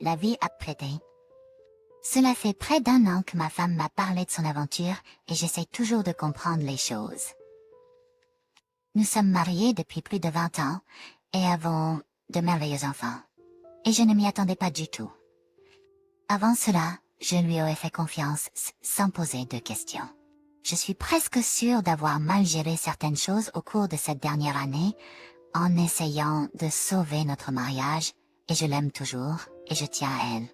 la vie après. Cela fait près d'1 an que ma femme m'a parlé de son aventure et j'essaie toujours de comprendre les choses. Nous sommes mariés depuis plus de 20 ans et avons de merveilleux enfants. Et je ne m'y attendais pas du tout. Avant cela, je lui aurais fait confiance sans poser de questions. Je suis presque sûre d'avoir mal géré certaines choses au cours de cette dernière année en essayant de sauver notre mariage et je l'aime toujours et je tiens à elle.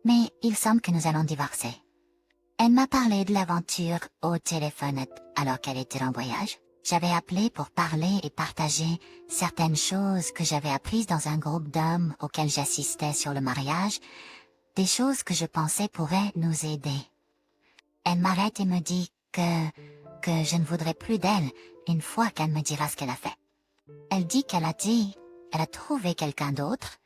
Mais il semble que nous allons divorcer. Elle m'a parlé de l'aventure au téléphone alors qu'elle était en voyage. J'avais appelé pour parler et partager certaines choses que j'avais apprises dans un groupe d'hommes auquel j'assistais sur le mariage, des choses que je pensais pourraient nous aider. Elle m'arrête et me dit que je ne voudrais plus d'elle une fois qu'elle me dira ce qu'elle a fait. Elle dit qu'elle a trouvé quelqu'un d'autre,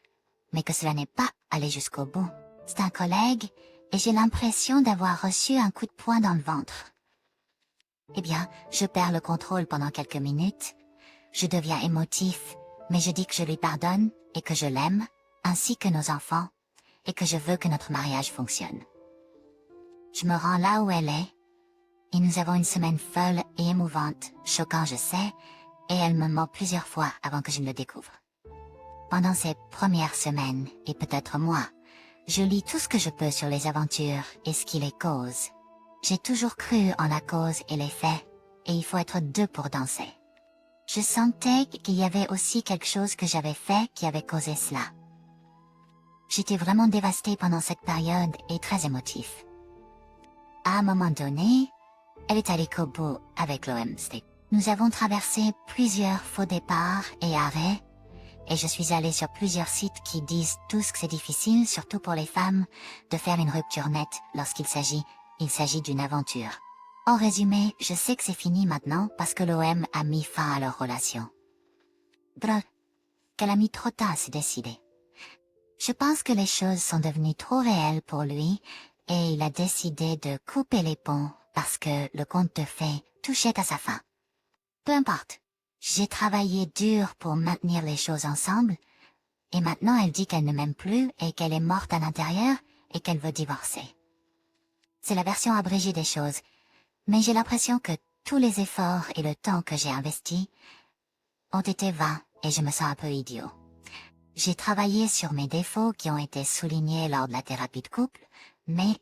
mais que cela n'est pas allé jusqu'au bout. C'est un collègue et j'ai l'impression d'avoir reçu un coup de poing dans le ventre. Eh bien, je perds le contrôle pendant quelques minutes. Je deviens émotif, mais je dis que je lui pardonne et que je l'aime, ainsi que nos enfants, et que je veux que notre mariage fonctionne. Je me rends là où elle est, et nous avons une semaine folle et émouvante, choquant je sais, et elle me ment plusieurs fois avant que je ne le découvre. Pendant ces premières semaines, et peut-être mois, je lis tout ce que je peux sur les aventures et ce qui les cause. J'ai toujours cru en la cause et les faits, et il faut être deux pour danser. Je sentais qu'il y avait aussi quelque chose que j'avais fait qui avait causé cela. J'étais vraiment dévastée pendant cette période et très émotive. À un moment donné, elle est allée qu'au bout avec l'OMC. Nous avons traversé plusieurs faux départs et arrêts, et je suis allée sur plusieurs sites qui disent tous que c'est difficile, surtout pour les femmes, de faire une rupture nette lorsqu'il s'agit d'une aventure. En résumé, je sais que c'est fini maintenant parce que l'OM a mis fin à leur relation. Drôle, qu'elle a mis trop tard à se décider. Je pense que les choses sont devenues trop réelles pour lui et il a décidé de couper les ponts parce que le conte de fées touchait à sa fin. Peu importe, j'ai travaillé dur pour maintenir les choses ensemble et maintenant elle dit qu'elle ne m'aime plus et qu'elle est morte à l'intérieur et qu'elle veut divorcer. C'est la version abrégée des choses, mais j'ai l'impression que tous les efforts et le temps que j'ai investis ont été vains et je me sens un peu idiot. J'ai travaillé sur mes défauts qui ont été soulignés lors de la thérapie de couple, mais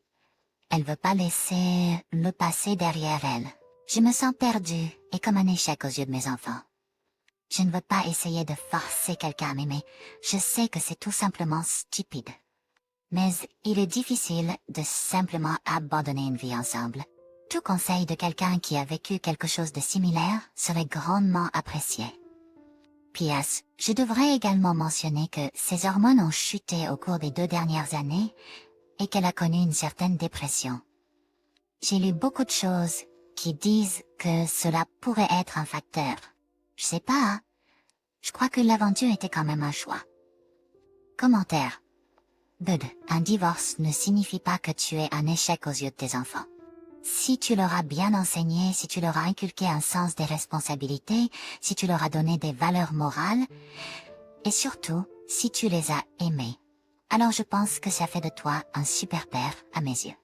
elle veut pas laisser le passé derrière elle. Je me sens perdue et comme un échec aux yeux de mes enfants. Je ne veux pas essayer de forcer quelqu'un à m'aimer, je sais que c'est tout simplement stupide. Mais il est difficile de simplement abandonner une vie ensemble. Tout conseil de quelqu'un qui a vécu quelque chose de similaire serait grandement apprécié. P.S. Je devrais également mentionner que ses hormones ont chuté au cours des 2 dernières années et qu'elle a connu une certaine dépression. J'ai lu beaucoup de choses qui disent que cela pourrait être un facteur. Je sais pas, hein? Je crois que l'aventure était quand même un choix. Commentaire. Bud, un divorce ne signifie pas que tu es un échec aux yeux de tes enfants. Si tu leur as bien enseigné, si tu leur as inculqué un sens des responsabilités, si tu leur as donné des valeurs morales, et surtout, si tu les as aimés, alors je pense que ça fait de toi un super père à mes yeux.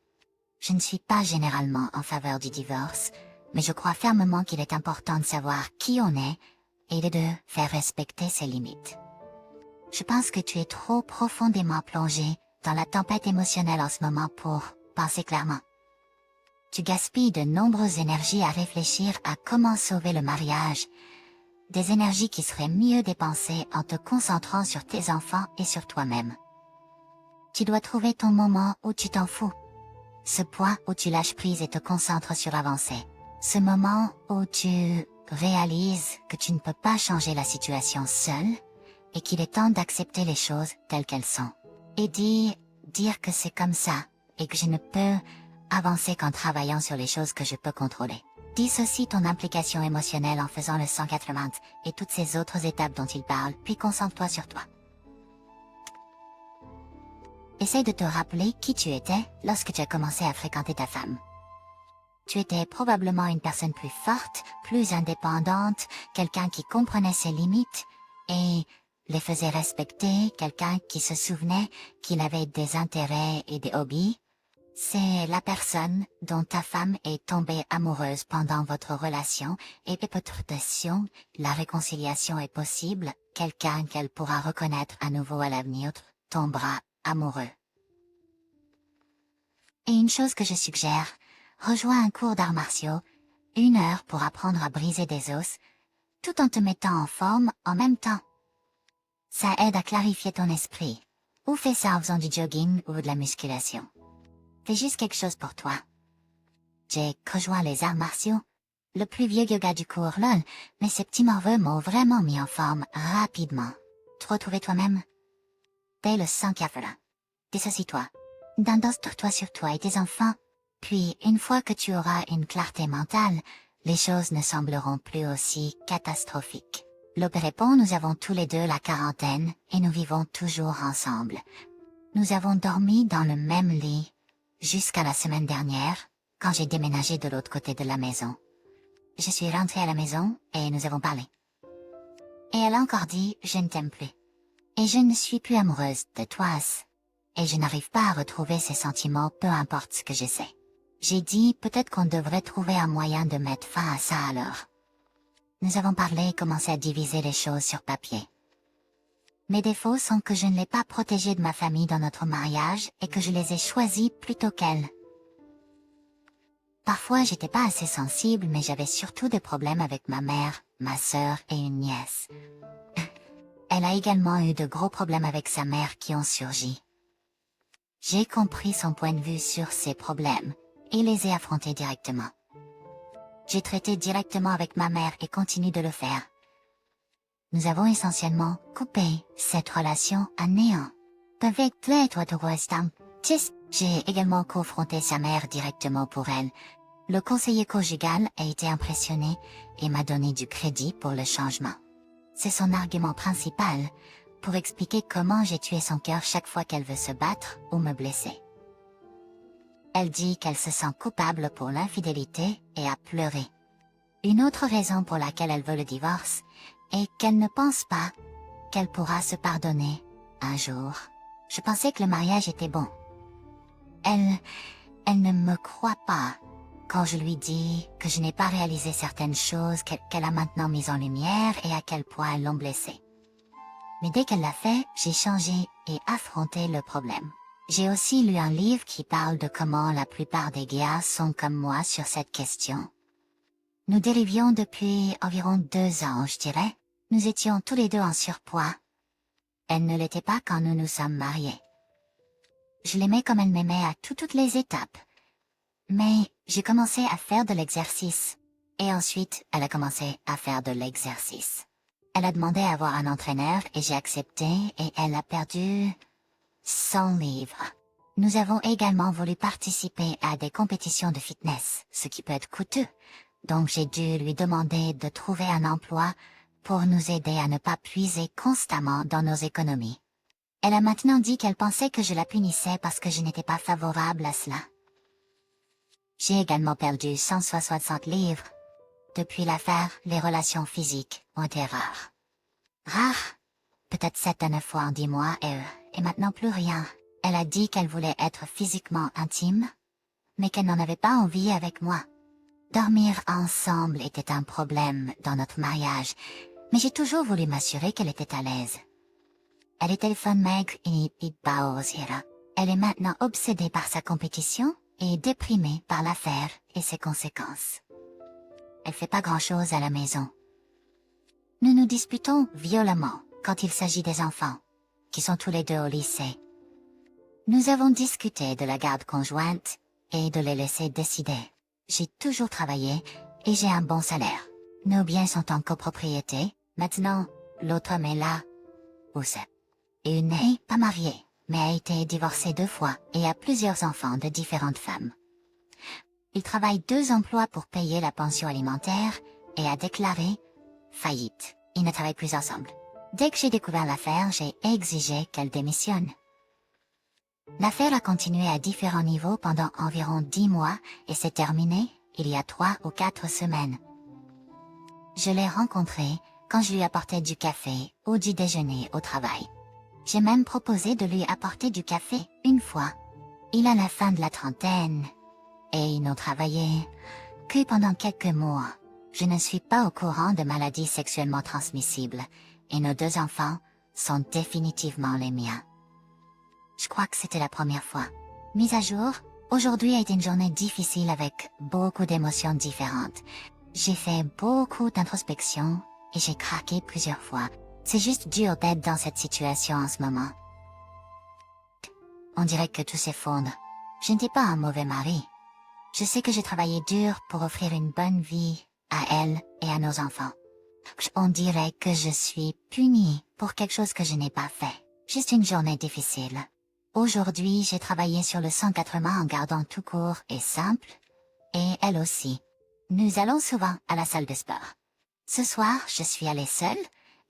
Je ne suis pas généralement en faveur du divorce, mais je crois fermement qu'il est important de savoir qui on est et de faire respecter ses limites. Je pense que tu es trop profondément plongé dans la tempête émotionnelle en ce moment pour penser clairement. Tu gaspilles de nombreuses énergies à réfléchir à comment sauver le mariage, des énergies qui seraient mieux dépensées en te concentrant sur tes enfants et sur toi-même. Tu dois trouver ton moment où tu t'en fous, ce point où tu lâches prise et te concentres sur avancer, ce moment où tu réalises que tu ne peux pas changer la situation seul et qu'il est temps d'accepter les choses telles qu'elles sont. Et dire que c'est comme ça et que je ne peux avancer qu'en travaillant sur les choses que je peux contrôler. Dissocie ton implication émotionnelle en faisant le 180 et toutes ces autres étapes dont il parle, puis concentre-toi sur toi. Essaye de te rappeler qui tu étais lorsque tu as commencé à fréquenter ta femme. Tu étais probablement une personne plus forte, plus indépendante, quelqu'un qui comprenait ses limites, et les faisait respecter, quelqu'un qui se souvenait qu'il avait des intérêts et des hobbies. C'est la personne dont ta femme est tombée amoureuse pendant votre relation et peut-être la réconciliation est possible, quelqu'un qu'elle pourra reconnaître à nouveau à l'avenir tombera amoureux. Et une chose que je suggère, rejoins un cours d'arts martiaux, 1 heure pour apprendre à briser des os, tout en te mettant en forme en même temps. Ça aide à clarifier ton esprit. Ou fais ça en faisant du jogging ou de la musculation. Fais juste quelque chose pour toi. J'ai rejoint les arts martiaux. Le plus vieux yoga du cours, lol, mais ces petits morveux m'ont vraiment mis en forme rapidement. Te retrouver toi-même? Dès le sang cafela. Dissocie-toi. Danse-toi sur toi et tes enfants. Puis, une fois que tu auras une clarté mentale, les choses ne sembleront plus aussi catastrophiques. L'opérépon, nous avons tous les deux la quarantaine et nous vivons toujours ensemble. Nous avons dormi dans le même lit jusqu'à la semaine dernière, quand j'ai déménagé de l'autre côté de la maison. Je suis rentrée à la maison et nous avons parlé. Et elle a encore dit « je ne t'aime plus ». Et je ne suis plus amoureuse de toi. Et je n'arrive pas à retrouver ces sentiments peu importe ce que j'essaie. J'ai dit peut-être qu'on devrait trouver un moyen de mettre fin à ça alors. Nous avons parlé et commencé à diviser les choses sur papier. Mes défauts sont que je ne l'ai pas protégée de ma famille dans notre mariage et que je les ai choisis plutôt qu'elle. Parfois j'étais pas assez sensible mais j'avais surtout des problèmes avec ma mère, ma sœur et une nièce. Elle a également eu de gros problèmes avec sa mère qui ont surgi. J'ai compris son point de vue sur ces problèmes et les ai affrontés directement. J'ai traité directement avec ma mère et continue de le faire. Nous avons essentiellement coupé cette relation à néant. J'ai également confronté sa mère directement pour elle. Le conseiller conjugal a été impressionné et m'a donné du crédit pour le changement. C'est son argument principal pour expliquer comment j'ai tué son cœur chaque fois qu'elle veut se battre ou me blesser. Elle dit qu'elle se sent coupable pour l'infidélité et a pleuré. Une autre raison pour laquelle elle veut le divorce est qu'elle ne pense pas qu'elle pourra se pardonner un jour. Je pensais que le mariage était bon. Elle ne me croit pas quand je lui dis que je n'ai pas réalisé certaines choses qu'elle a maintenant mises en lumière et à quel point elles l'ont blessée. Mais dès qu'elle l'a fait, j'ai changé et affronté le problème. J'ai aussi lu un livre qui parle de comment la plupart des gars sont comme moi sur cette question. Nous dérivions depuis environ 2 ans, je dirais. Nous étions tous les deux en surpoids. Elle ne l'était pas quand nous nous sommes mariés. Je l'aimais comme elle m'aimait à toutes les étapes. Mais j'ai commencé à faire de l'exercice. Et ensuite, elle a commencé à faire de l'exercice. Elle a demandé à avoir un entraîneur et j'ai accepté et elle a perdu 100 livres. Nous avons également voulu participer à des compétitions de fitness, ce qui peut être coûteux. Donc j'ai dû lui demander de trouver un emploi pour nous aider à ne pas puiser constamment dans nos économies. Elle a maintenant dit qu'elle pensait que je la punissais parce que je n'étais pas favorable à cela. J'ai également perdu 160 livres. Depuis l'affaire, les relations physiques ont été rares. Rares? Peut-être 7 à 9 fois en 10 mois et maintenant plus rien. Elle a dit qu'elle voulait être physiquement intime, mais qu'elle n'en avait pas envie avec moi. Dormir ensemble était un problème dans notre mariage, mais j'ai toujours voulu m'assurer qu'elle était à l'aise. Elle est téléphone maigre et baosira. Elle est maintenant obsédée par sa compétition et déprimée par l'affaire et ses conséquences. Elle fait pas grand-chose à la maison. Nous nous disputons violemment quand il s'agit des enfants, qui sont tous les deux au lycée. Nous avons discuté de la garde conjointe et de les laisser décider. J'ai toujours travaillé et j'ai un bon salaire. Nos biens sont en copropriété. Maintenant, l'autre homme est là. Où c'est? Il n'est pas marié, mais a été divorcé 2 fois et a plusieurs enfants de différentes femmes. Il travaille 2 emplois pour payer la pension alimentaire et a déclaré faillite. Ils ne travaillent plus ensemble. Dès que j'ai découvert l'affaire, j'ai exigé qu'elle démissionne. L'affaire a continué à différents niveaux pendant environ 10 mois et s'est terminée il y a 3 ou 4 semaines. Je l'ai rencontrée quand je lui apportais du café ou du déjeuner au travail. J'ai même proposé de lui apporter du café une fois. Il a la fin de la trentaine et ils n'ont travaillé que pendant quelques mois. Je ne suis pas au courant de maladies sexuellement transmissibles et nos 2 enfants sont définitivement les miens. Je crois que c'était la première fois. Mise à jour, aujourd'hui a été une journée difficile avec beaucoup d'émotions différentes. J'ai fait beaucoup d'introspection et j'ai craqué plusieurs fois. C'est juste dur d'être dans cette situation en ce moment. On dirait que tout s'effondre. Je n'étais pas un mauvais mari. Je sais que j'ai travaillé dur pour offrir une bonne vie à elle et à nos enfants. On dirait que je suis punie pour quelque chose que je n'ai pas fait. Juste une journée difficile. Aujourd'hui, j'ai travaillé sur le centre-quatre-mains en gardant tout court et simple. Et elle aussi. Nous allons souvent à la salle de sport. Ce soir, je suis allée seule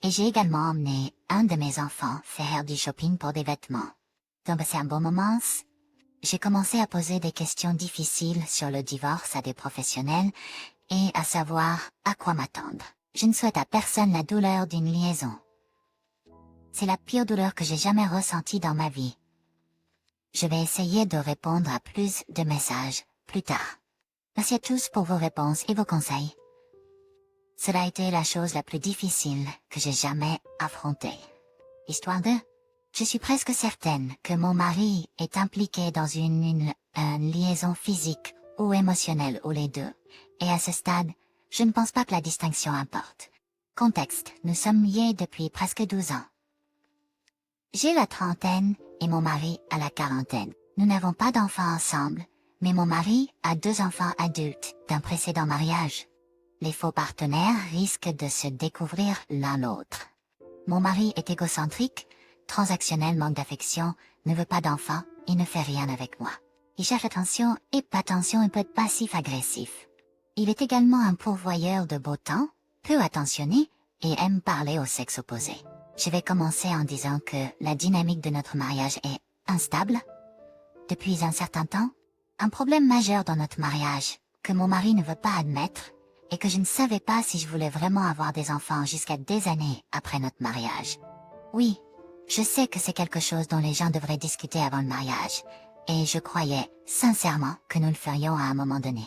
et j'ai également emmené un de mes enfants faire du shopping pour des vêtements. Donc c'est un bon moment. J'ai commencé à poser des questions difficiles sur le divorce à des professionnels et à savoir à quoi m'attendre. Je ne souhaite à personne la douleur d'une liaison. C'est la pire douleur que j'ai jamais ressentie dans ma vie. Je vais essayer de répondre à plus de messages plus tard. Merci à tous pour vos réponses et vos conseils. Cela a été la chose la plus difficile que j'ai jamais affrontée. Histoire de... Je suis presque certaine que mon mari est impliqué dans une liaison physique ou émotionnelle ou les deux. Et à ce stade, je ne pense pas que la distinction importe. Contexte, nous sommes liés depuis presque 12 ans. J'ai la trentaine et mon mari a la quarantaine. Nous n'avons pas d'enfants ensemble, mais mon mari a 2 enfants adultes d'un précédent mariage. Les faux partenaires risquent de se découvrir l'un l'autre. Mon mari est égocentrique, transactionnel, manque d'affection, ne veut pas d'enfants et ne fait rien avec moi. Il cherche attention et attention, un peu passif-agressif. Il est également un pourvoyeur de beau temps, peu attentionné et aime parler au sexe opposé. Je vais commencer en disant que la dynamique de notre mariage est instable. Depuis un certain temps, un problème majeur dans notre mariage, que mon mari ne veut pas admettre, et que je ne savais pas si je voulais vraiment avoir des enfants jusqu'à des années après notre mariage. Oui, je sais que c'est quelque chose dont les gens devraient discuter avant le mariage, et je croyais sincèrement que nous le ferions à un moment donné.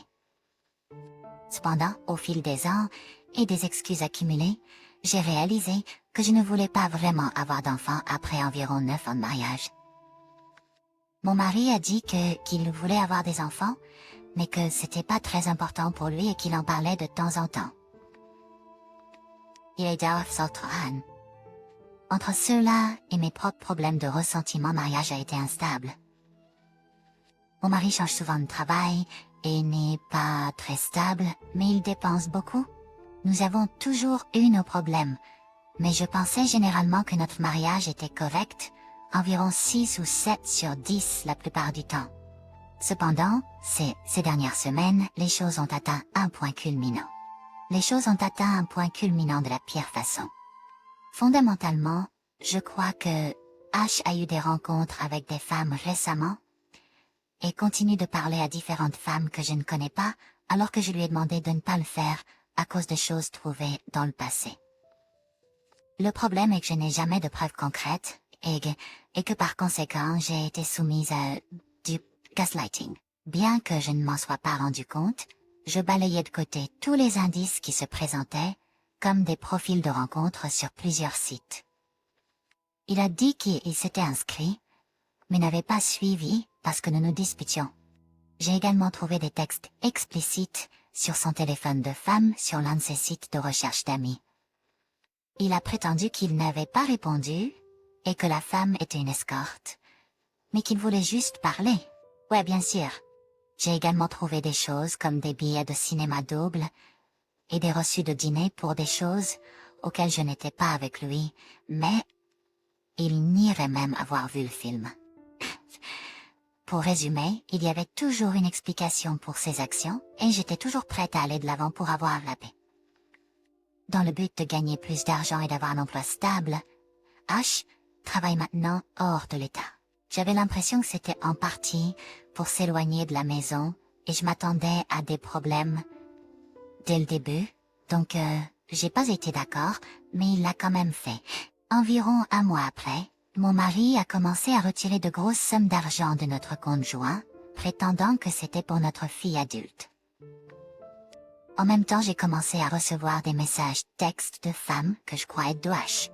Cependant, au fil des ans et des excuses accumulées, j'ai réalisé que je ne voulais pas vraiment avoir d'enfants après environ 9 ans de mariage. Mon mari a dit qu'il voulait avoir des enfants, mais que c'était pas très important pour lui et qu'il en parlait de temps en temps. Il est d'Arf-Saltran. Entre cela et mes propres problèmes de ressentiment, mariage a été instable. Mon mari change souvent de travail et n'est pas très stable, mais il dépense beaucoup. Nous avons toujours eu nos problèmes, mais je pensais généralement que notre mariage était correct, environ 6 ou 7 sur 10 la plupart du temps. Cependant, ces dernières semaines, les choses ont atteint un point culminant. Les choses ont atteint un point culminant de la pire façon. Fondamentalement, je crois que H a eu des rencontres avec des femmes récemment et continue de parler à différentes femmes que je ne connais pas alors que je lui ai demandé de ne pas le faire à cause de choses trouvées dans le passé. Le problème est que je n'ai jamais de preuves concrètes et que par conséquent j'ai été soumise à du gaslighting. Bien que je ne m'en sois pas rendu compte, je balayais de côté tous les indices qui se présentaient, comme des profils de rencontres sur plusieurs sites. Il a dit qu'il s'était inscrit, mais n'avait pas suivi parce que nous nous disputions. J'ai également trouvé des textes explicites sur son téléphone de femme sur l'un de ses sites de recherche d'amis. Il a prétendu qu'il n'avait pas répondu et que la femme était une escorte, mais qu'il voulait juste parler. Ouais, bien sûr. J'ai également trouvé des choses comme des billets de cinéma double et des reçus de dîner pour des choses auxquelles je n'étais pas avec lui, mais il nierait même avoir vu le film. Pour résumer, il y avait toujours une explication pour ses actions et j'étais toujours prête à aller de l'avant pour avoir la paix. Dans le but de gagner plus d'argent et d'avoir un emploi stable, H travaille maintenant hors de l'État. J'avais l'impression que c'était en partie pour s'éloigner de la maison et je m'attendais à des problèmes dès le début, donc J'ai pas été d'accord, mais il l'a quand même fait. Environ un mois après, mon mari a commencé à retirer de grosses sommes d'argent de notre compte joint, prétendant que c'était pour notre fille adulte. En même temps, j'ai commencé à recevoir des messages textes de femmes que je crois être de H.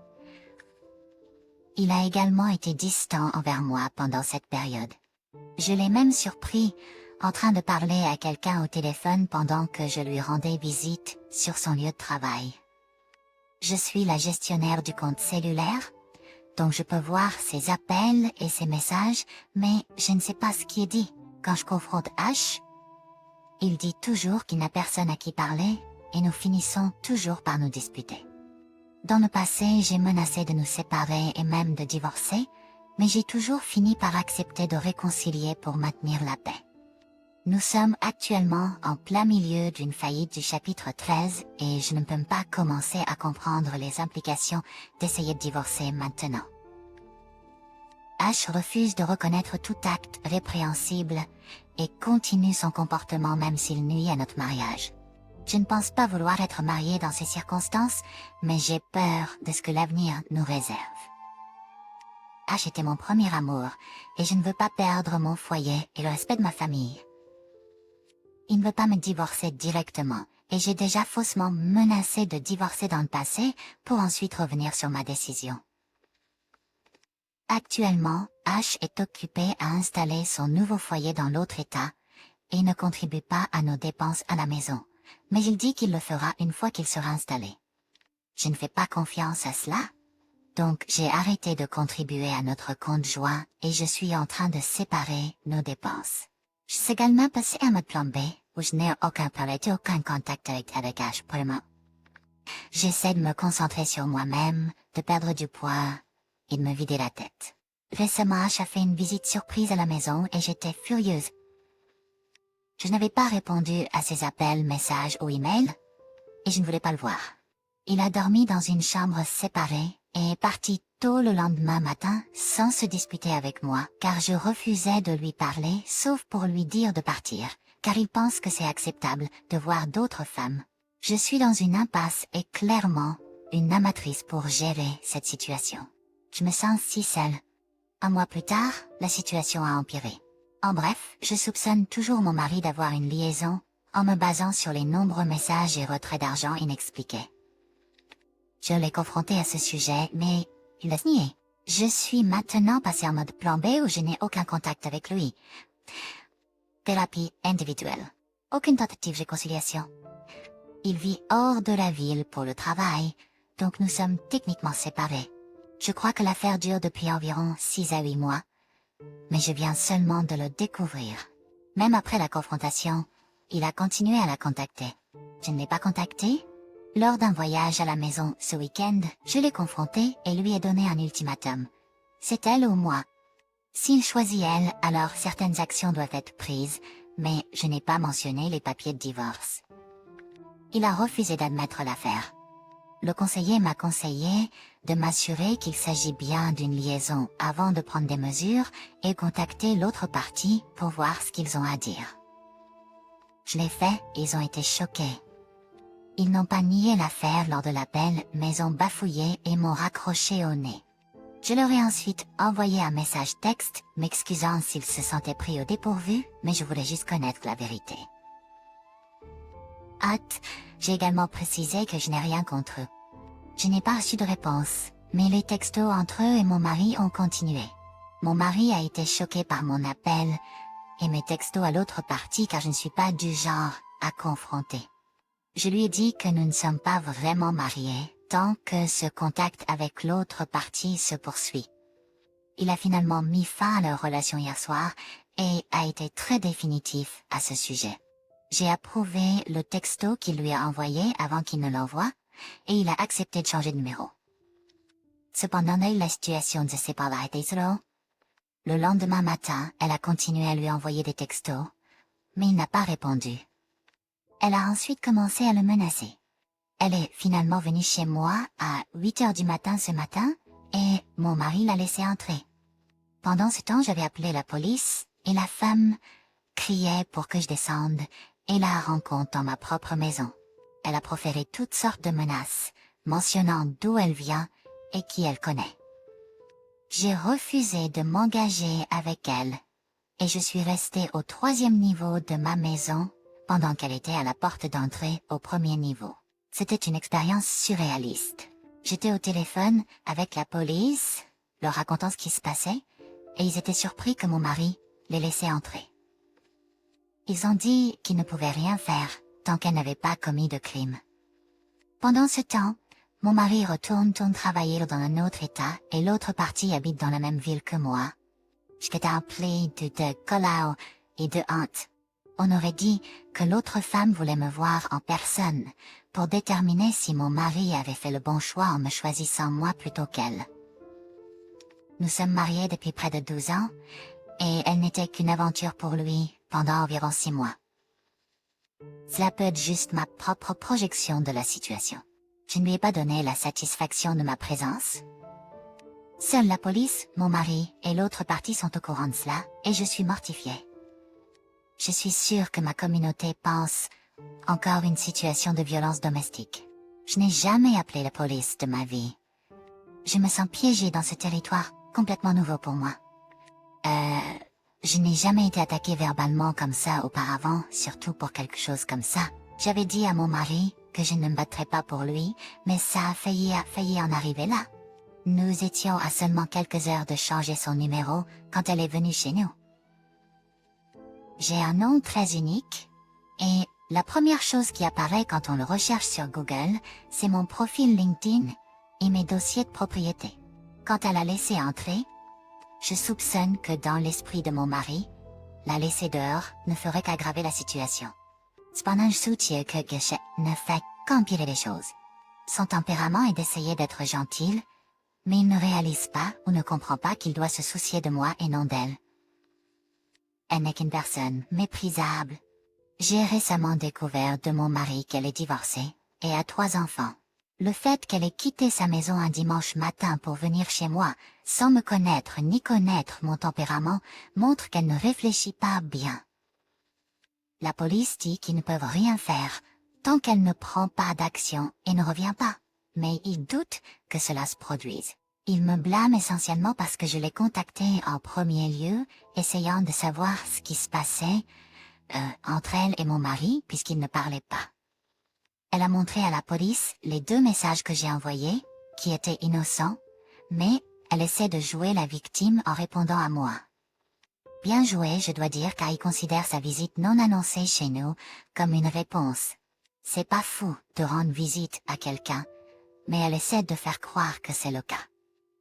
Il a également été distant envers moi pendant cette période. Je l'ai même surpris en train de parler à quelqu'un au téléphone pendant que je lui rendais visite sur son lieu de travail. Je suis la gestionnaire du compte cellulaire, donc je peux voir ses appels et ses messages, mais je ne sais pas ce qui est dit. Quand je confronte H, il dit toujours qu'il n'a personne à qui parler, et nous finissons toujours par nous disputer. Dans le passé, j'ai menacé de nous séparer et même de divorcer, mais j'ai toujours fini par accepter de réconcilier pour maintenir la paix. Nous sommes actuellement en plein milieu d'une faillite du chapitre 13 et je ne peux pas commencer à comprendre les implications d'essayer de divorcer maintenant. H refuse de reconnaître tout acte répréhensible et continue son comportement même s'il nuit à notre mariage. Je ne pense pas vouloir être mariée dans ces circonstances, mais j'ai peur de ce que l'avenir nous réserve. H était mon premier amour, et je ne veux pas perdre mon foyer et le respect de ma famille. Il ne veut pas me divorcer directement, et j'ai déjà faussement menacé de divorcer dans le passé pour ensuite revenir sur ma décision. Actuellement, H est occupé à installer son nouveau foyer dans l'autre état, et ne contribue pas à nos dépenses à la maison, mais il dit qu'il le fera une fois qu'il sera installé. Je ne fais pas confiance à cela, donc j'ai arrêté de contribuer à notre compte joint et je suis en train de séparer nos dépenses. Je suis également passé à mode plan B, où je n'ai aucun contact avec H pour le moment. J'essaie de me concentrer sur moi-même, de perdre du poids et de me vider la tête. Récemment, H a fait une visite surprise à la maison et j'étais furieuse. Je n'avais pas répondu à ses appels, messages ou emails, et je ne voulais pas le voir. Il a dormi dans une chambre séparée et est parti tôt le lendemain matin sans se disputer avec moi, car je refusais de lui parler sauf pour lui dire de partir, car il pense que c'est acceptable de voir d'autres femmes. Je suis dans une impasse et clairement une amatrice pour gérer cette situation. Je me sens si seule. Un mois plus tard, la situation a empiré. En bref, je soupçonne toujours mon mari d'avoir une liaison, en me basant sur les nombreux messages et retraits d'argent inexpliqués. Je l'ai confronté à ce sujet, mais il a nié. Je suis maintenant passée en mode plan B où je n'ai aucun contact avec lui. Thérapie individuelle. Aucune tentative de réconciliation. Il vit hors de la ville pour le travail, donc nous sommes techniquement séparés. Je crois que l'affaire dure depuis environ 6 à 8 mois, mais je viens seulement de le découvrir. Même après la confrontation, il a continué à la contacter. Je ne l'ai pas contacté. Lors d'un voyage à la maison ce week-end, je l'ai confronté et lui ai donné un ultimatum. C'est elle ou moi. S'il choisit elle, alors certaines actions doivent être prises, mais je n'ai pas mentionné les papiers de divorce. Il a refusé d'admettre l'affaire. Le conseiller m'a conseillé de m'assurer qu'il s'agit bien d'une liaison avant de prendre des mesures et contacter l'autre partie pour voir ce qu'ils ont à dire. Je l'ai fait et ils ont été choqués. Ils n'ont pas nié l'affaire lors de l'appel, mais ont bafouillé et m'ont raccroché au nez. Je leur ai ensuite envoyé un message texte, m'excusant s'ils se sentaient pris au dépourvu, mais je voulais juste connaître la vérité. J'ai également précisé que je n'ai rien contre eux. Je n'ai pas reçu de réponse, mais les textos entre eux et mon mari ont continué. Mon mari a été choqué par mon appel et mes textos à l'autre partie car je ne suis pas du genre à confronter. Je lui ai dit que nous ne sommes pas vraiment mariés, tant que ce contact avec l'autre partie se poursuit. Il a finalement mis fin à leur relation hier soir et a été très définitif à ce sujet. J'ai approuvé le texto qu'il lui a envoyé avant qu'il ne l'envoie, et il a accepté de changer de numéro. Cependant, la situation ne s'est pas arrêtée. Le lendemain matin, elle a continué à lui envoyer des textos, mais il n'a pas répondu. Elle a ensuite commencé à le menacer. Elle est finalement venue chez moi à 8 heures du matin ce matin, et mon mari l'a laissée entrer. Pendant ce temps, j'avais appelé la police, et la femme criait pour que je descende et la rencontre dans ma propre maison. Elle a proféré toutes sortes de menaces, mentionnant d'où elle vient et qui elle connaît. J'ai refusé de m'engager avec elle, et je suis restée au 3e niveau de ma maison, pendant qu'elle était à la porte d'entrée au 1er niveau. C'était une expérience surréaliste. J'étais au téléphone avec la police, leur racontant ce qui se passait, et ils étaient surpris que mon mari les laissait entrer. Ils ont dit qu'ils ne pouvaient rien faire tant qu'elle n'avait pas commis de crime. Pendant ce temps, mon mari retourne travailler dans un autre état et l'autre partie habite dans la même ville que moi. J'étais emplie de colère et de honte. On aurait dit que l'autre femme voulait me voir en personne pour déterminer si mon mari avait fait le bon choix en me choisissant moi plutôt qu'elle. Nous sommes mariés depuis près de 12 ans et elle n'était qu'une aventure pour lui pendant environ 6 mois. Cela peut être juste ma propre projection de la situation. Je ne lui ai pas donné la satisfaction de ma présence. Seule la police, mon mari et l'autre partie sont au courant de cela et je suis mortifiée. Je suis sûre que ma communauté pense encore une situation de violence domestique. Je n'ai jamais appelé la police de ma vie. Je me sens piégée dans ce territoire complètement nouveau pour moi. Je n'ai jamais été attaquée verbalement comme ça auparavant, surtout pour quelque chose comme ça. J'avais dit à mon mari que je ne me battrais pas pour lui, mais ça a failli en arriver là. Nous étions à seulement quelques heures de changer son numéro quand elle est venue chez nous. J'ai un nom très unique, et la première chose qui apparaît quand on le recherche sur Google, c'est mon profil LinkedIn et mes dossiers de propriété. Quand elle a laissé entrer, je soupçonne que dans l'esprit de mon mari, la laisser dehors ne ferait qu'aggraver la situation. Cependant, je soutiens que Geshe ne fait qu'empirer les choses. Son tempérament est d'essayer d'être gentil, mais il ne réalise pas ou ne comprend pas qu'il doit se soucier de moi et non d'elle. Elle n'est qu'une personne méprisable. J'ai récemment découvert de mon mari qu'elle est divorcée et a 3 enfants. Le fait qu'elle ait quitté sa maison un dimanche matin pour venir chez moi, sans me connaître ni connaître mon tempérament, montre qu'elle ne réfléchit pas bien. La police dit qu'ils ne peuvent rien faire tant qu'elle ne prend pas d'action et ne revient pas. Mais ils doutent que cela se produise. Ils me blâment essentiellement parce que je l'ai contactée en premier lieu, essayant de savoir ce qui se passait entre elle et mon mari, puisqu'ils ne parlaient pas. Elle a montré à la police les 2 messages que j'ai envoyés, qui étaient innocents, mais elle essaie de jouer la victime en répondant à moi. Bien joué, je dois dire, car il considère sa visite non annoncée chez nous comme une réponse. C'est pas fou de rendre visite à quelqu'un, mais elle essaie de faire croire que c'est le cas.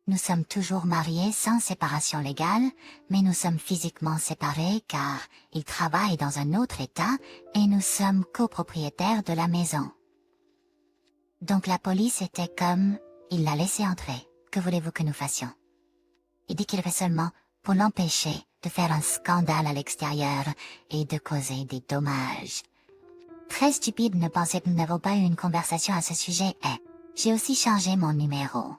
Nous sommes toujours mariés sans séparation légale, mais nous sommes physiquement séparés car il travaille dans un autre état et nous sommes copropriétaires de la maison. Donc la police était comme, il l'a laissé entrer, que voulez-vous que nous fassions? Il dit qu'il le fait seulement pour l'empêcher de faire un scandale à l'extérieur et de causer des dommages. Très stupide de ne penser que nous n'avons pas eu une conversation à ce sujet et j'ai aussi changé mon numéro.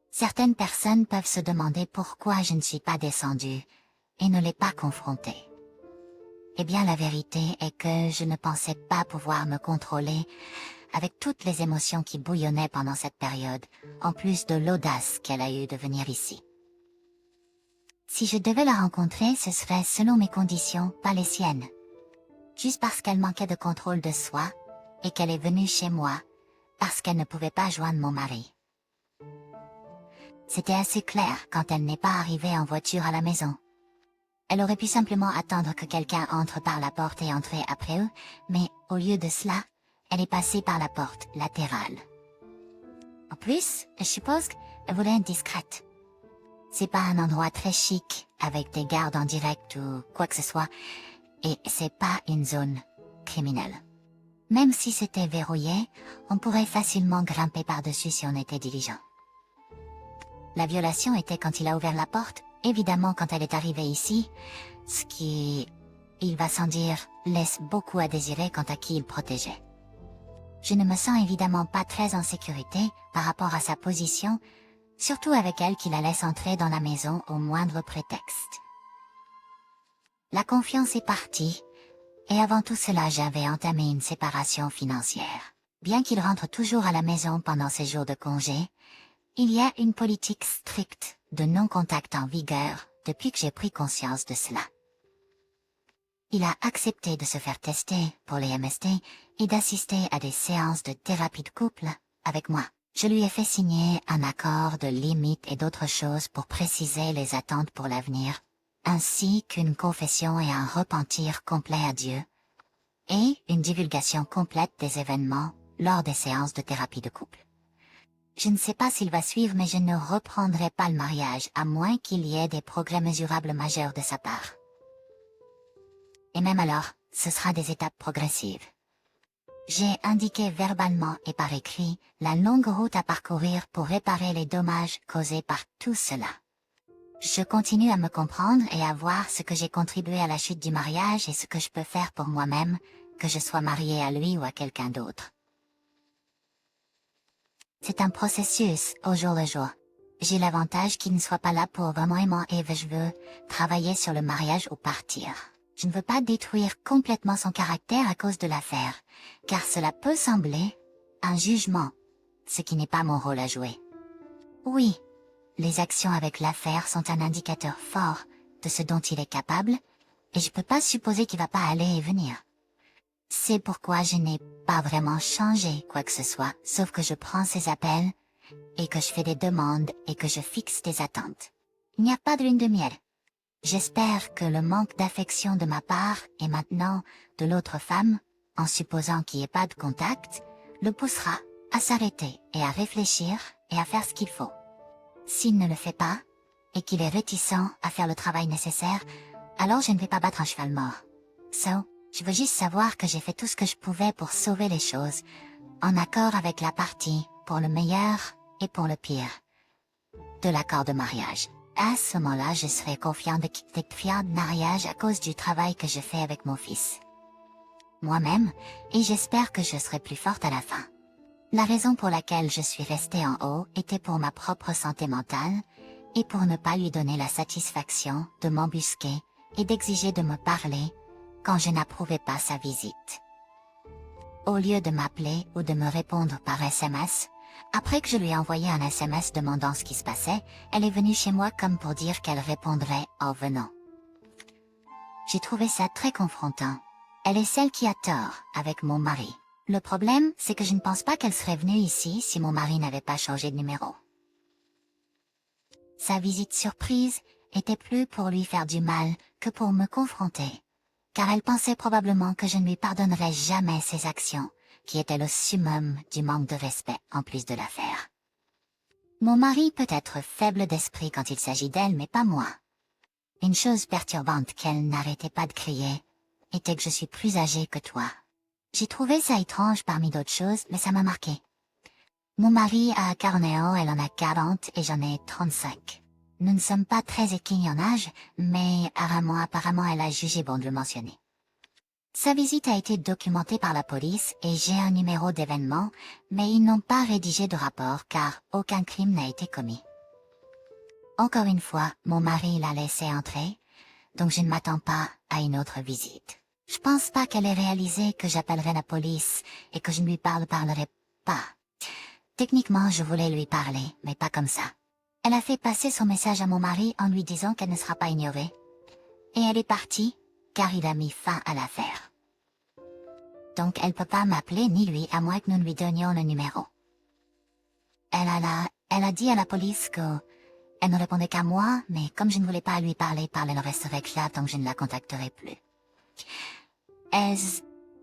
Certaines personnes peuvent se demander pourquoi je ne suis pas descendue et ne l'ai pas confrontée. Eh bien la vérité est que je ne pensais pas pouvoir me contrôler avec toutes les émotions qui bouillonnaient pendant cette période, en plus de l'audace qu'elle a eue de venir ici. Si je devais la rencontrer, ce serait selon mes conditions, pas les siennes. Juste parce qu'elle manquait de contrôle de soi et qu'elle est venue chez moi parce qu'elle ne pouvait pas joindre mon mari. C'était assez clair quand elle n'est pas arrivée en voiture à la maison. Elle aurait pu simplement attendre que quelqu'un entre par la porte et entrer après eux, mais au lieu de cela, elle est passée par la porte latérale. En plus, je suppose qu'elle voulait être discrète. C'est pas un endroit très chic, avec des gardes en direct ou quoi que ce soit, et c'est pas une zone criminelle. Même si c'était verrouillé, on pourrait facilement grimper par-dessus si on était diligent. La violation était quand il a ouvert la porte, évidemment quand elle est arrivée ici, ce qui, il va sans dire, laisse beaucoup à désirer quant à qui il protégeait. Je ne me sens évidemment pas très en sécurité par rapport à sa position, surtout avec elle qui la laisse entrer dans la maison au moindre prétexte. La confiance est partie, et avant tout cela j'avais entamé une séparation financière. Bien qu'il rentre toujours à la maison pendant ses jours de congé, il y a une politique stricte de non-contact en vigueur depuis que j'ai pris conscience de cela. Il a accepté de se faire tester pour les MST et d'assister à des séances de thérapie de couple avec moi. Je lui ai fait signer un accord de limite et d'autres choses pour préciser les attentes pour l'avenir, ainsi qu'une confession et un repentir complet à Dieu, et une divulgation complète des événements lors des séances de thérapie de couple. Je ne sais pas s'il va suivre, mais je ne reprendrai pas le mariage à moins qu'il y ait des progrès mesurables majeurs de sa part. Et même alors, ce sera des étapes progressives. J'ai indiqué verbalement et par écrit la longue route à parcourir pour réparer les dommages causés par tout cela. Je continue à me comprendre et à voir ce que j'ai contribué à la chute du mariage et ce que je peux faire pour moi-même, que je sois mariée à lui ou à quelqu'un d'autre. C'est un processus au jour le jour. J'ai l'avantage qu'il ne soit pas là pour vraiment et je veux travailler sur le mariage ou partir. Je ne veux pas détruire complètement son caractère à cause de l'affaire, car cela peut sembler un jugement, ce qui n'est pas mon rôle à jouer. Oui, les actions avec l'affaire sont un indicateur fort de ce dont il est capable, et je peux pas supposer qu'il va pas aller et venir. C'est pourquoi je n'ai pas vraiment changé quoi que ce soit, sauf que je prends ses appels, et que je fais des demandes et que je fixe des attentes. Il n'y a pas de lune de miel. J'espère que le manque d'affection de ma part et maintenant de l'autre femme, en supposant qu'il n'y ait pas de contact, le poussera à s'arrêter et à réfléchir et à faire ce qu'il faut. S'il ne le fait pas, et qu'il est réticent à faire le travail nécessaire, alors je ne vais pas battre un cheval mort. Je veux juste savoir que j'ai fait tout ce que je pouvais pour sauver les choses, en accord avec la partie, pour le meilleur et pour le pire, de l'accord de mariage. À ce moment-là, je serai confiant de quitter le mariage à cause du travail que je fais avec mon fils. Moi-même, et j'espère que je serai plus forte à la fin. La raison pour laquelle je suis restée en haut était pour ma propre santé mentale, et pour ne pas lui donner la satisfaction de m'embusquer et d'exiger de me parler quand je n'approuvais pas sa visite. Au lieu de m'appeler ou de me répondre par SMS, après que je lui ai envoyé un SMS demandant ce qui se passait, elle est venue chez moi comme pour dire qu'elle répondrait en venant. J'ai trouvé ça très confrontant. Elle est celle qui a tort avec mon mari. Le problème, c'est que je ne pense pas qu'elle serait venue ici si mon mari n'avait pas changé de numéro. Sa visite surprise était plus pour lui faire du mal que pour me confronter, car elle pensait probablement que je ne lui pardonnerais jamais ses actions, qui étaient le summum du manque de respect en plus de l'affaire. Mon mari peut être faible d'esprit quand il s'agit d'elle, mais pas moi. Une chose perturbante qu'elle n'arrêtait pas de crier était que je suis plus âgée que toi. J'ai trouvé ça étrange parmi d'autres choses, mais ça m'a marqué. Mon mari a 41 ans, elle en a 40 et j'en ai 35. Nous ne sommes pas très équines en âge, mais apparemment elle a jugé bon de le mentionner. Sa visite a été documentée par la police et j'ai un numéro d'événement, mais ils n'ont pas rédigé de rapport car aucun crime n'a été commis. Encore une fois, mon mari l'a laissé entrer, donc je ne m'attends pas à une autre visite. Je pense pas qu'elle ait réalisé que j'appellerais la police et que je ne lui parlerai pas. Techniquement, je voulais lui parler, mais pas comme ça. Elle a fait passer son message à mon mari en lui disant qu'elle ne sera pas ignorée. Et elle est partie, car il a mis fin à l'affaire. Donc elle peut pas m'appeler ni lui à moins que nous ne lui donnions le numéro. Elle a dit à la police qu'elle ne répondait qu'à moi, mais comme je ne voulais pas lui parler, elle resterait là tant que je ne la contacterai plus.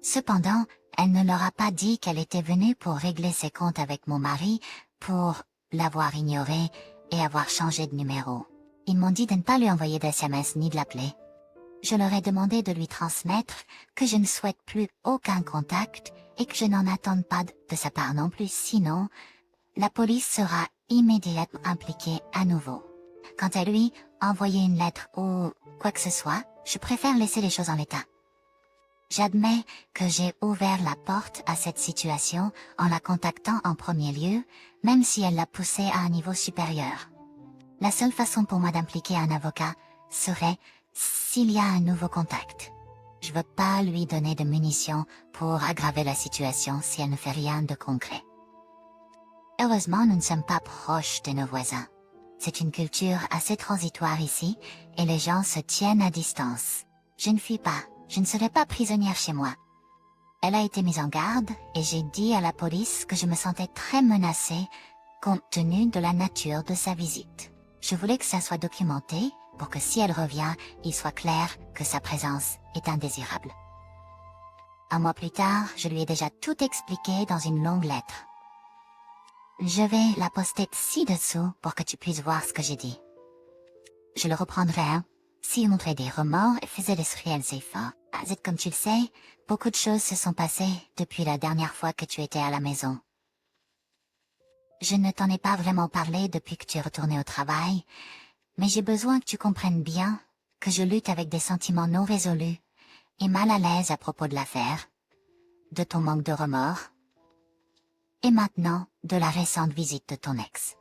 Cependant, elle ne leur a pas dit qu'elle était venue pour régler ses comptes avec mon mari, pour l'avoir ignoré et avoir changé de numéro. Ils m'ont dit de ne pas lui envoyer d'SMS ni de l'appeler. Je leur ai demandé de lui transmettre que je ne souhaite plus aucun contact et que je n'en attende pas de sa part non plus, sinon, la police sera immédiatement impliquée à nouveau. Quant à lui, envoyer une lettre ou quoi que ce soit, je préfère laisser les choses en l'état. J'admets que j'ai ouvert la porte à cette situation en la contactant en premier lieu, même si elle l'a poussée à un niveau supérieur. La seule façon pour moi d'impliquer un avocat serait s'il y a un nouveau contact. Je je veux pas lui donner de munitions pour aggraver la situation si elle ne fait rien de concret. Heureusement, nous ne sommes pas proches de nos voisins. C'est une culture assez transitoire ici, et les gens se tiennent à distance. Je ne fuis pas, je ne serai pas prisonnière chez moi. Elle a été mise en garde, et j'ai dit à la police que je me sentais très menacée, compte tenu de la nature de sa visite. Je voulais que ça soit documenté, pour que si elle revient, il soit clair que sa présence est indésirable. Un mois plus tard, je lui ai déjà tout expliqué dans une longue lettre. Je vais la poster ci-dessous pour que tu puisses voir ce que j'ai dit. Je le reprendrai, hein. S'il montrait des remords et faisait des réels efforts. Comme tu le sais, beaucoup de choses se sont passées depuis la dernière fois que tu étais à la maison. Je ne t'en ai pas vraiment parlé depuis que tu es retourné au travail, mais j'ai besoin que tu comprennes bien que je lutte avec des sentiments non résolus et mal à l'aise à propos de l'affaire, de ton manque de remords, et maintenant de la récente visite de ton ex.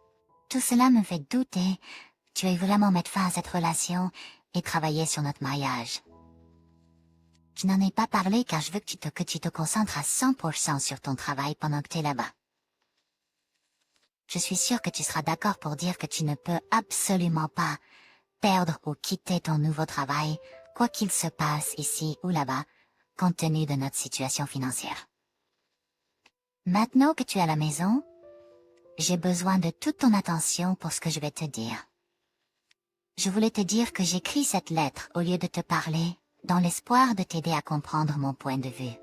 Tout cela me fait douter, tu veux vraiment mettre fin à cette relation et travailler sur notre mariage. Je n'en ai pas parlé car je veux que tu te concentres à 100% sur ton travail pendant que tu es là-bas. Je suis sûre que tu seras d'accord pour dire que tu ne peux absolument pas perdre ou quitter ton nouveau travail, quoi qu'il se passe ici ou là-bas, compte tenu de notre situation financière. Maintenant que tu es à la maison, j'ai besoin de toute ton attention pour ce que je vais te dire. Je voulais te dire que j'écris cette lettre au lieu de te parler, dans l'espoir de t'aider à comprendre mon point de vue.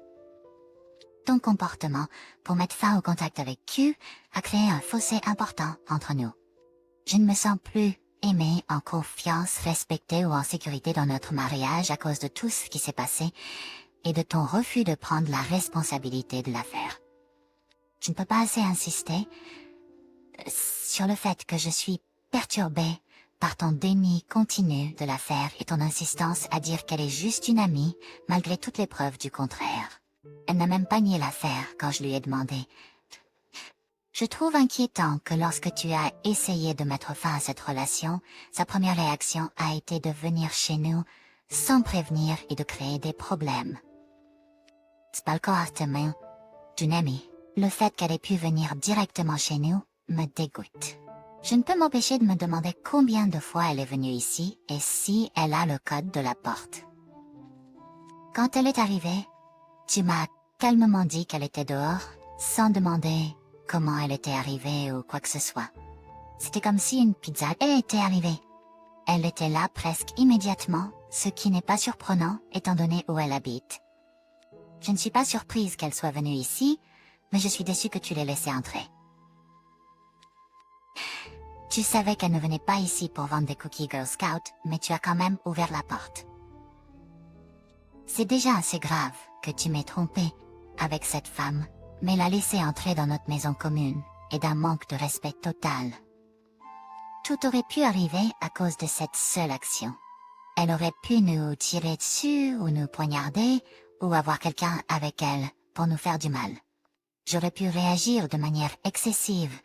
Ton comportement, pour mettre fin au contact avec Q, a créé un fossé important entre nous. Je ne me sens plus aimée, en confiance, respectée ou en sécurité dans notre mariage à cause de tout ce qui s'est passé et de ton refus de prendre la responsabilité de l'affaire. Je ne peux pas assez insister sur le fait que je suis perturbée par ton déni continu de l'affaire et ton insistance à dire qu'elle est juste une amie, malgré toutes les preuves du contraire. Elle n'a même pas nié l'affaire quand je lui ai demandé. Je trouve inquiétant que lorsque tu as essayé de mettre fin à cette relation, sa première réaction a été de venir chez nous sans prévenir et de créer des problèmes. C'est pas le comportement d'une amie. Le fait qu'elle ait pu venir directement chez nous me dégoûte. Je ne peux m'empêcher de me demander combien de fois elle est venue ici et si elle a le code de la porte. Quand elle est arrivée, tu m'as calmement dit qu'elle était dehors, sans demander comment elle était arrivée ou quoi que ce soit. C'était comme si une pizza était arrivée. Elle était là presque immédiatement, ce qui n'est pas surprenant étant donné où elle habite. Je ne suis pas surprise qu'elle soit venue ici, mais je suis déçue que tu l'aies laissée entrer. Tu savais qu'elle ne venait pas ici pour vendre des cookies Girl Scout, mais tu as quand même ouvert la porte. C'est déjà assez grave que tu m'aies trompé avec cette femme, mais la laisser entrer dans notre maison commune est d'un manque de respect total. Tout aurait pu arriver à cause de cette seule action. Elle aurait pu nous tirer dessus ou nous poignarder ou avoir quelqu'un avec elle pour nous faire du mal. J'aurais pu réagir de manière excessive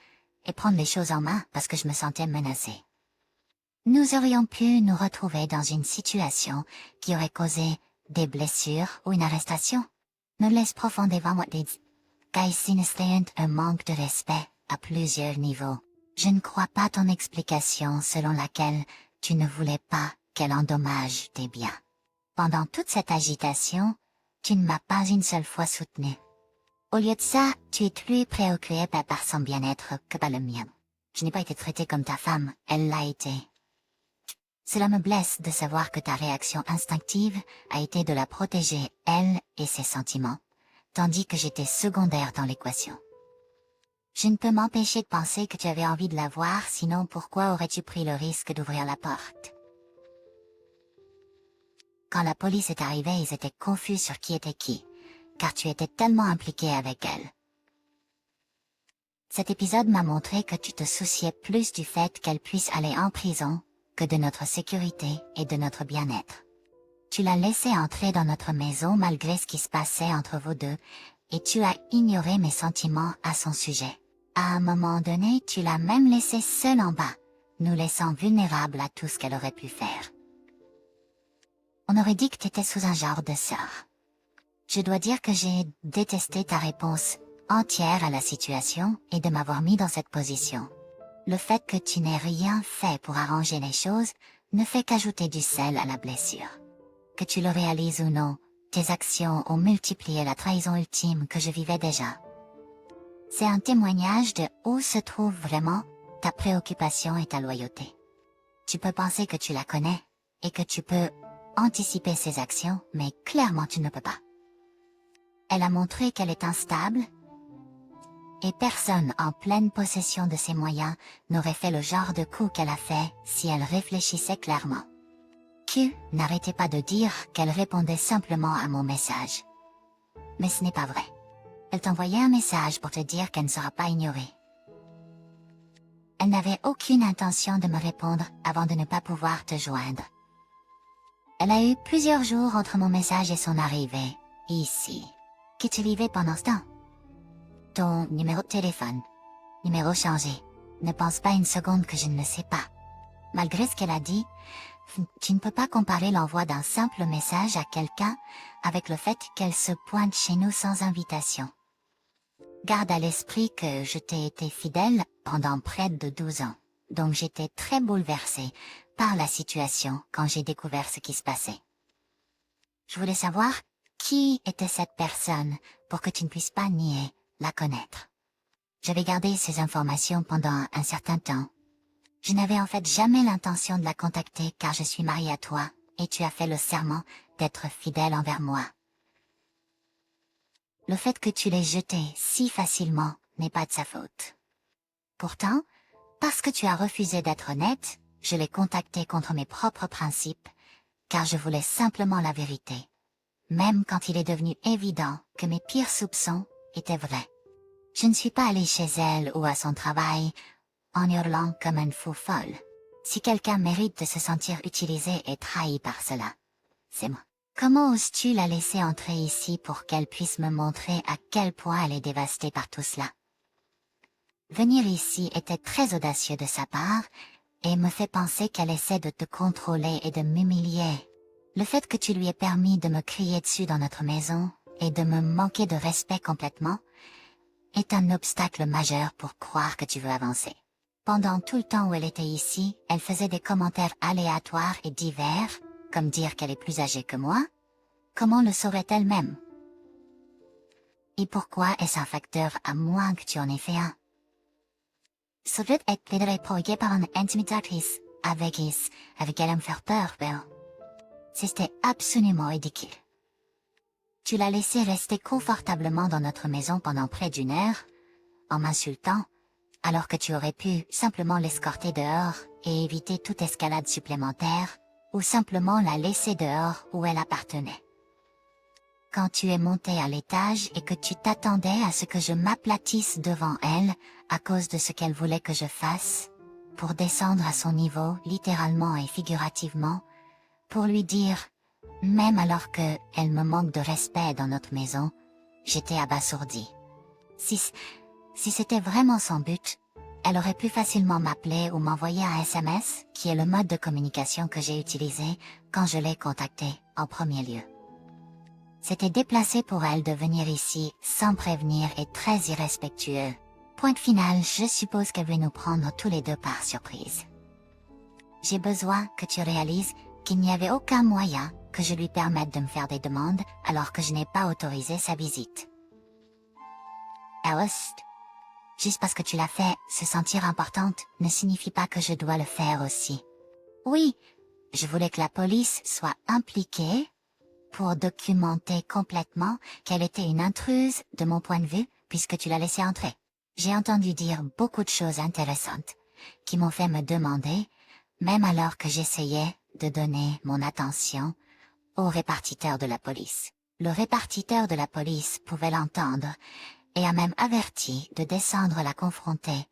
et prendre les choses en main parce que je me sentais menacée. Nous aurions pu nous retrouver dans une situation qui aurait causé des blessures ou une arrestation. Me laisse profondément des un manque de respect à plusieurs niveaux. Je ne crois pas ton explication selon laquelle tu ne voulais pas qu'elle endommage tes biens. Pendant toute cette agitation, tu ne m'as pas une seule fois soutenue. Au lieu de ça, tu es plus préoccupé par son bien-être que par le mien. Je n'ai pas été traitée comme ta femme, elle l'a été. Cela me blesse de savoir que ta réaction instinctive a été de la protéger, elle et ses sentiments, tandis que j'étais secondaire dans l'équation. Je ne peux m'empêcher de penser que tu avais envie de la voir, sinon pourquoi aurais-tu pris le risque d'ouvrir la porte? Quand la police est arrivée, ils étaient confus sur qui était qui, car tu étais tellement impliqué avec elle. Cet épisode m'a montré que tu te souciais plus du fait qu'elle puisse aller en prison que de notre sécurité et de notre bien-être. Tu l'as laissée entrer dans notre maison malgré ce qui se passait entre vous deux, et tu as ignoré mes sentiments à son sujet. À un moment donné, tu l'as même laissée seule en bas, nous laissant vulnérables à tout ce qu'elle aurait pu faire. On aurait dit que t'étais sous un genre de sort. Je dois dire que j'ai détesté ta réponse entière à la situation et de m'avoir mis dans cette position. Le fait que tu n'aies rien fait pour arranger les choses ne fait qu'ajouter du sel à la blessure. Que tu le réalises ou non, tes actions ont multiplié la trahison ultime que je vivais déjà. C'est un témoignage de où se trouve vraiment ta préoccupation et ta loyauté. Tu peux penser que tu la connais et que tu peux anticiper ses actions, mais clairement tu ne peux pas. Elle a montré qu'elle est instable et personne en pleine possession de ses moyens n'aurait fait le genre de coup qu'elle a fait si elle réfléchissait clairement. Q n'arrêtait pas de dire qu'elle répondait simplement à mon message. Mais ce n'est pas vrai. Elle t'envoyait un message pour te dire qu'elle ne sera pas ignorée. Elle n'avait aucune intention de me répondre avant de ne pas pouvoir te joindre. Elle a eu plusieurs jours entre mon message et son arrivée, ici. Qu'es-tu vivais pendant ce temps? Ton numéro de téléphone. Numéro changé. Ne pense pas une seconde que je ne le sais pas. Malgré ce qu'elle a dit, tu ne peux pas comparer l'envoi d'un simple message à quelqu'un avec le fait qu'elle se pointe chez nous sans invitation. Garde à l'esprit que je t'ai été fidèle pendant près de 12 ans, donc j'étais très bouleversée par la situation quand j'ai découvert ce qui se passait. Je voulais savoir qui était cette personne pour que tu ne puisses pas nier la connaître. J'avais gardé ces informations pendant un certain temps. Je n'avais en fait jamais l'intention de la contacter car je suis mariée à toi et tu as fait le serment d'être fidèle envers moi. Le fait que tu l'aies jeté si facilement n'est pas de sa faute. Pourtant, parce que tu as refusé d'être honnête, je l'ai contacté contre mes propres principes, car je voulais simplement la vérité. Même quand il est devenu évident que mes pires soupçons étaient vrais. Je ne suis pas allée chez elle ou à son travail en hurlant comme une fou folle. Si quelqu'un mérite de se sentir utilisé et trahi par cela, c'est moi. Comment oses-tu la laisser entrer ici pour qu'elle puisse me montrer à quel point elle est dévastée par tout cela? Venir ici était très audacieux de sa part et me fait penser qu'elle essaie de te contrôler et de m'humilier. Le fait que tu lui aies permis de me crier dessus dans notre maison et de me manquer de respect complètement est un obstacle majeur pour croire que tu veux avancer. Pendant tout le temps où elle était ici, elle faisait des commentaires aléatoires et divers, comme dire qu'elle est plus âgée que moi. Comment le saurait-elle même? Et pourquoi est-ce un facteur à moins que tu en aies fait un? Saurait être provoqué par une intimidatrice avec elle à me faire peur, ben. C'était absolument ridicule. Tu l'as laissé rester confortablement dans notre maison pendant près d'1 heure, en m'insultant, alors que tu aurais pu simplement l'escorter dehors et éviter toute escalade supplémentaire, ou simplement la laisser dehors où elle appartenait. Quand tu es monté à l'étage et que tu t'attendais à ce que je m'aplatisse devant elle à cause de ce qu'elle voulait que je fasse, pour descendre à son niveau littéralement et figurativement, pour lui dire, même alors que elle me manque de respect dans notre maison, j'étais abasourdie. Si c'était vraiment son but, elle aurait pu facilement m'appeler ou m'envoyer un SMS, qui est le mode de communication que j'ai utilisé quand je l'ai contacté en premier lieu. C'était déplacé pour elle de venir ici sans prévenir et très irrespectueux. Point final, je suppose qu'elle veut nous prendre tous les deux par surprise. J'ai besoin que tu réalises qu'il n'y avait aucun moyen que je lui permette de me faire des demandes alors que je n'ai pas autorisé sa visite. Alice, juste parce que tu l'as fait se sentir importante ne signifie pas que je dois le faire aussi. Oui, je voulais que la police soit impliquée pour documenter complètement qu'elle était une intruse de mon point de vue puisque tu l'as laissée entrer. J'ai entendu dire beaucoup de choses intéressantes qui m'ont fait me demander, même alors que j'essayais de donner mon attention au répartiteur de la police. Le répartiteur de la police pouvait l'entendre et a même averti de descendre la confronter,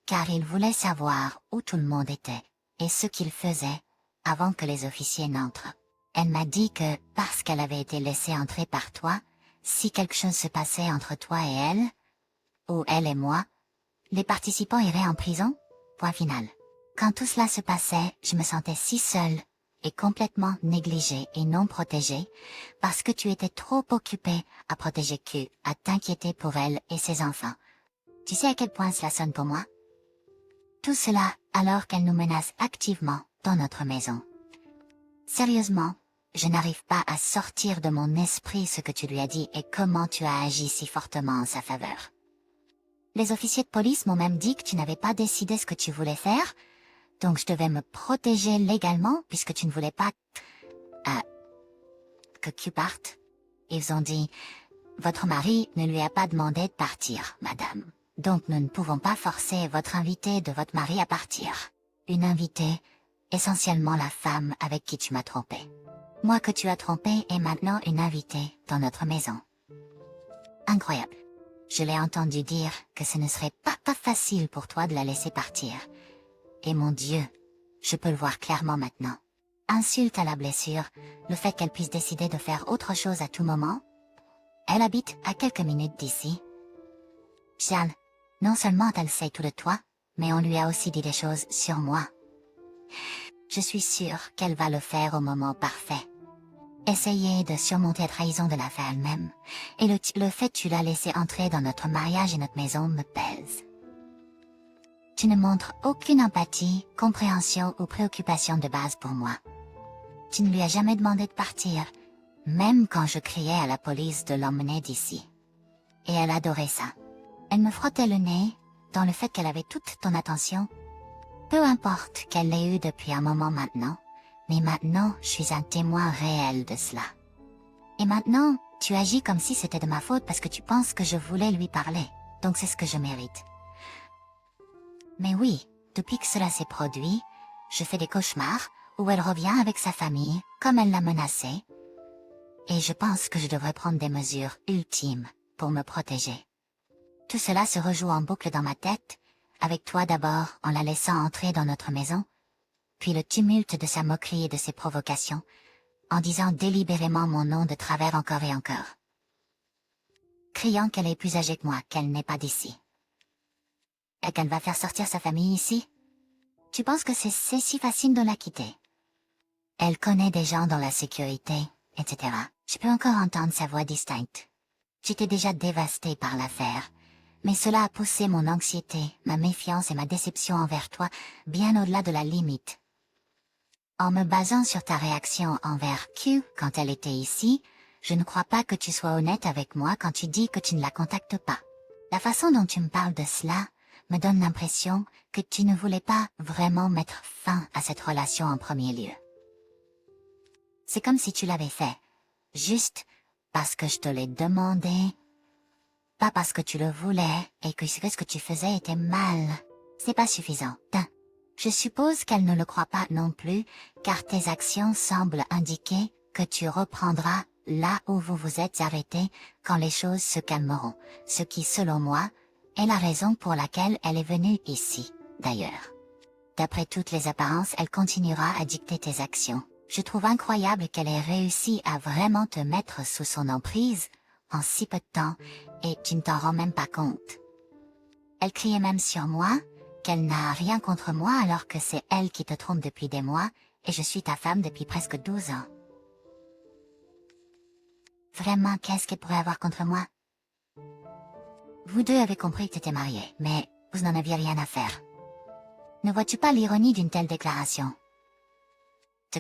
car il voulait savoir où tout le monde était et ce qu'il faisait avant que les officiers n'entrent. Elle m'a dit que, parce qu'elle avait été laissée entrer par toi, si quelque chose se passait entre toi et elle, ou elle et moi, les participants iraient en prison, point final. Quand tout cela se passait, je me sentais si seule et complètement négligée et non protégée, parce que tu étais trop occupé à protéger Q, à t'inquiéter pour elle et ses enfants. Tu sais à quel point cela sonne pour moi? Tout cela alors qu'elle nous menace activement dans notre maison. Sérieusement, je n'arrive pas à sortir de mon esprit ce que tu lui as dit et comment tu as agi si fortement en sa faveur. Les officiers de police m'ont même dit que tu n'avais pas décidé ce que tu voulais faire, donc je devais me protéger légalement puisque tu ne voulais pas que Q parte. Ils ont dit, votre mari ne lui a pas demandé de partir, madame. Donc nous ne pouvons pas forcer votre invité de votre mari à partir. Une invitée, essentiellement la femme avec qui tu m'as trompé. Moi que tu as trompé est maintenant une invitée dans notre maison. Incroyable. Je l'ai entendu dire que ce ne serait pas facile pour toi de la laisser partir. Et mon Dieu, je peux le voir clairement maintenant. Insulte à la blessure, le fait qu'elle puisse décider de faire autre chose à tout moment. Elle habite à quelques minutes d'ici. Charles, non seulement elle sait tout de toi, mais on lui a aussi dit des choses sur moi. Je suis sûre qu'elle va le faire au moment parfait. Essayer de surmonter la trahison de la faire elle-même, et le fait que tu l'as laissé entrer dans notre mariage et notre maison me pèse. Tu ne montres aucune empathie, compréhension ou préoccupation de base pour moi. Tu ne lui as jamais demandé de partir, même quand je criais à la police de l'emmener d'ici. Et elle adorait ça. Elle me frottait le nez, dans le fait qu'elle avait toute ton attention. Peu importe qu'elle l'ait eu depuis un moment maintenant, mais maintenant je suis un témoin réel de cela. Et maintenant, tu agis comme si c'était de ma faute parce que tu penses que je voulais lui parler, donc c'est ce que je mérite. Mais oui, depuis que cela s'est produit, je fais des cauchemars où elle revient avec sa famille, comme elle l'a menacée. Et je pense que je devrais prendre des mesures ultimes pour me protéger. Tout cela se rejoue en boucle dans ma tête, avec toi d'abord en la laissant entrer dans notre maison, puis le tumulte de sa moquerie et de ses provocations, en disant délibérément mon nom de travers encore et encore. Criant qu'elle est plus âgée que moi, qu'elle n'est pas d'ici. Et qu'elle va faire sortir sa famille ici? Tu penses que c'est si facile de la quitter? Elle connaît des gens dans la sécurité, etc. Je peux encore entendre sa voix distincte. J'étais déjà dévastée par l'affaire, mais cela a poussé mon anxiété, ma méfiance et ma déception envers toi bien au-delà de la limite. En me basant sur ta réaction envers Q quand elle était ici, je ne crois pas que tu sois honnête avec moi quand tu dis que tu ne la contactes pas. La façon dont tu me parles de cela me donne l'impression que tu ne voulais pas vraiment mettre fin à cette relation en premier lieu. C'est comme si tu l'avais fait, juste parce que je te l'ai demandé, pas parce que tu le voulais et que ce que tu faisais était mal. C'est pas suffisant. Je suppose qu'elle ne le croit pas non plus, car tes actions semblent indiquer que tu reprendras là où vous vous êtes arrêté quand les choses se calmeront, ce qui, selon moi, est la raison pour laquelle elle est venue ici, d'ailleurs. D'après toutes les apparences, elle continuera à dicter tes actions. Je trouve incroyable qu'elle ait réussi à vraiment te mettre sous son emprise en si peu de temps, et tu ne t'en rends même pas compte. Elle criait même sur moi, qu'elle n'a rien contre moi alors que c'est elle qui te trompe depuis des mois, et je suis ta femme depuis presque 12 ans. Vraiment, qu'est-ce qu'elle pourrait avoir contre moi? Vous deux avez compris que tu étais mariés, mais vous n'en aviez rien à faire. Ne vois-tu pas l'ironie d'une telle déclaration?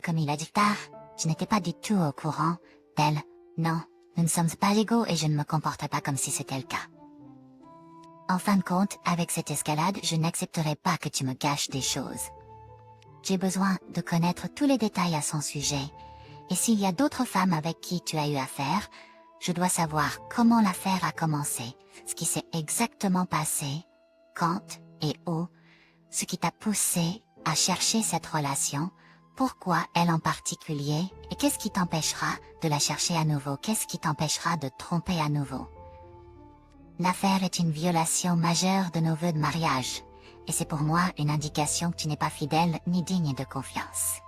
Comme il a dit tard, je n'étais pas du tout au courant d'elle. Non, nous ne sommes pas égaux et je ne me comporterai pas comme si c'était le cas. En fin de compte, avec cette escalade, je n'accepterai pas que tu me caches des choses. J'ai besoin de connaître tous les détails à son sujet, et s'il y a d'autres femmes avec qui tu as eu affaire, je dois savoir comment l'affaire a commencé, ce qui s'est exactement passé, quand et où, ce qui t'a poussé à chercher cette relation, pourquoi elle en particulier, et qu'est-ce qui t'empêchera de la chercher à nouveau, qu'est-ce qui t'empêchera de tromper à nouveau. L'affaire est une violation majeure de nos vœux de mariage, et c'est pour moi une indication que tu n'es pas fidèle ni digne de confiance.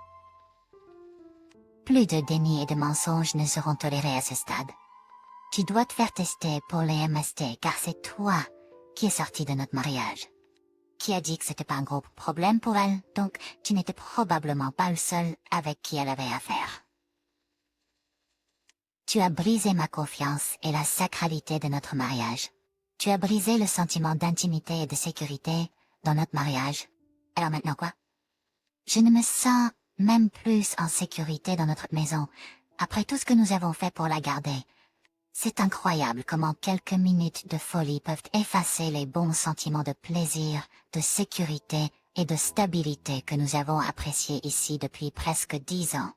Plus de déni et de mensonges ne seront tolérés à ce stade. Tu dois te faire tester pour les MST car c'est toi qui es sorti de notre mariage. qui a dit que c'était pas un gros problème pour elle, donc tu n'étais probablement pas le seul avec qui elle avait affaire. Tu as brisé ma confiance et la sacralité de notre mariage. Tu as brisé le sentiment d'intimité et de sécurité dans notre mariage. Alors maintenant quoi? Je ne me sens même plus en sécurité dans notre maison, après tout ce que nous avons fait pour la garder. C'est incroyable comment quelques minutes de folie peuvent effacer les bons sentiments de plaisir, de sécurité et de stabilité que nous avons appréciés ici depuis presque 10 ans.